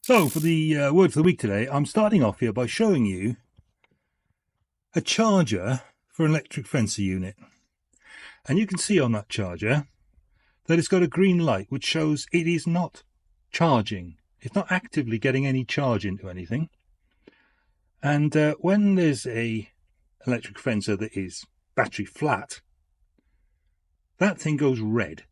So for the word for the week today, I'm starting off here by showing you a charger for an electric fencer unit. And you can see on that charger that it's got a green light which shows it is not charging. It's not actively getting any charge into anything. And when there's a electric fencer that is battery flat, that thing goes red.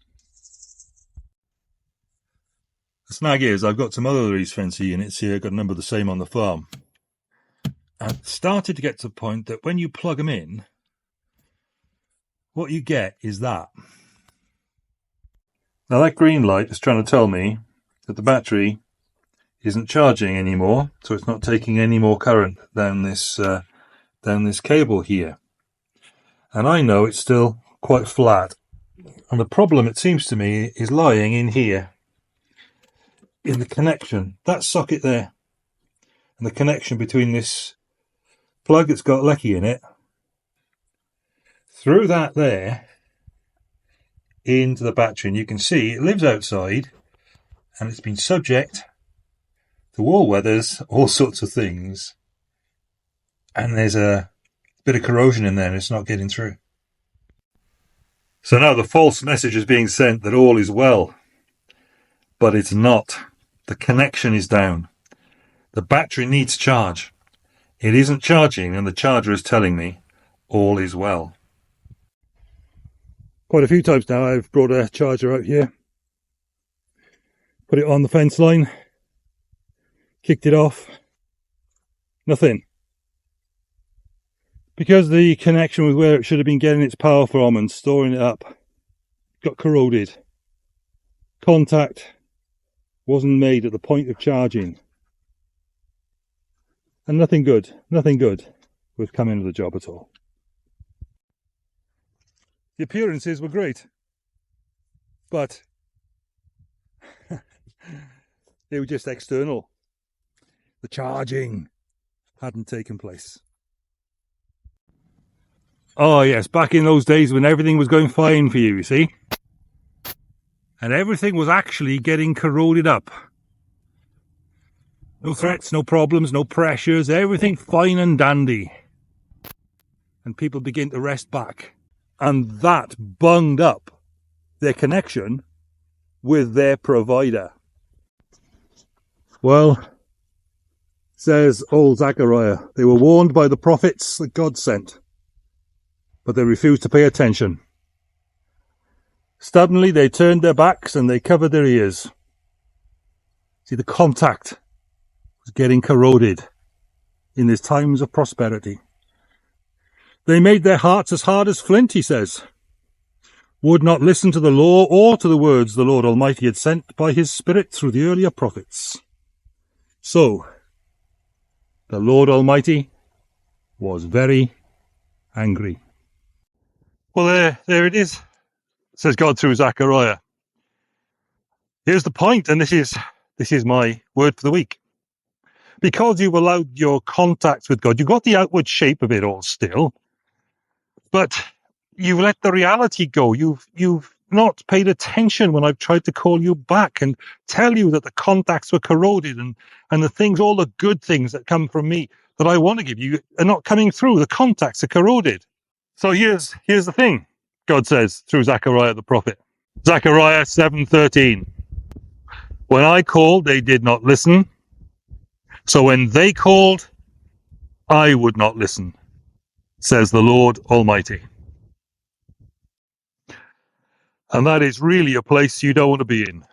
The snag is I've got some other of these fencer units here, got a number of the same on the farm. And it started to get to the point that when you plug them in, what you get is that. Now that green light is trying to tell me that the battery isn't charging anymore, so it's not taking any more current down this cable here. And I know it's still quite flat. And the problem, it seems to me, is lying in here, in the connection, that socket there, and the connection between this plug that's got lecky in it, through that there, into the battery. And you can see it lives outside, and it's been subject to all weathers, all sorts of things, and there's a bit of corrosion in there and it's not getting through. So now the false message is being sent that all is well, but it's not. The connection is down. The battery needs charge. It isn't charging, and the charger is telling me all is well. Quite a few times now I've brought a charger out here, put it on the fence line, kicked it off, nothing. Because the connection with where it should have been getting its power from and storing it up got corroded. Contact wasn't made at the point of charging. And nothing good was coming of the job at all. The appearances were great, but they were just external. The charging hadn't taken place. Oh yes, back in those days when everything was going fine for you see? And everything was actually getting corroded up. No threats, no problems, no pressures, everything fine and dandy. And people begin to rest back. And that bunged up their connection with their provider. Well, says old Zechariah, they were warned by the prophets that God sent, but they refused to pay attention. Stubbornly, they turned their backs and they covered their ears. See, the contact was getting corroded in these times of prosperity. They made their hearts as hard as flint, he says, would not listen to the law or to the words the Lord Almighty had sent by his Spirit through the earlier prophets. So, the Lord Almighty was very angry. Well, there it is, says God through Zechariah. Here's the point, and this is my word for the week. Because you've allowed your contact with God, you've got the outward shape of it all still, but you've let the reality go. You've not paid attention when I've tried to call you back and tell you that the contacts were corroded and the things, all the good things that come from me that I want to give you are not coming through. The contacts are corroded. So here's the thing, God says through Zechariah the prophet. Zechariah 7:13. When I called, they did not listen. So when they called, I would not listen, says the Lord Almighty. And that is really a place you don't want to be in,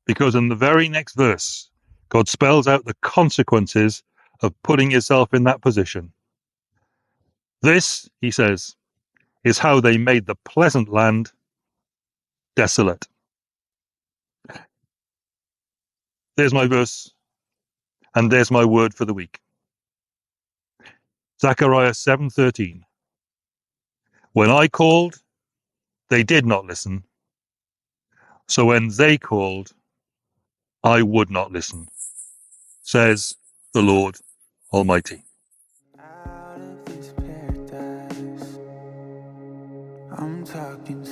because in the very next verse, God spells out the consequences of putting yourself in that position. This, he says, is how they made the pleasant land desolate. There's my verse, and there's my word for the week. Zechariah 7:13. When I called, they did not listen. So when they called, I would not listen, says the Lord Almighty. Out of this paradise, I'm talking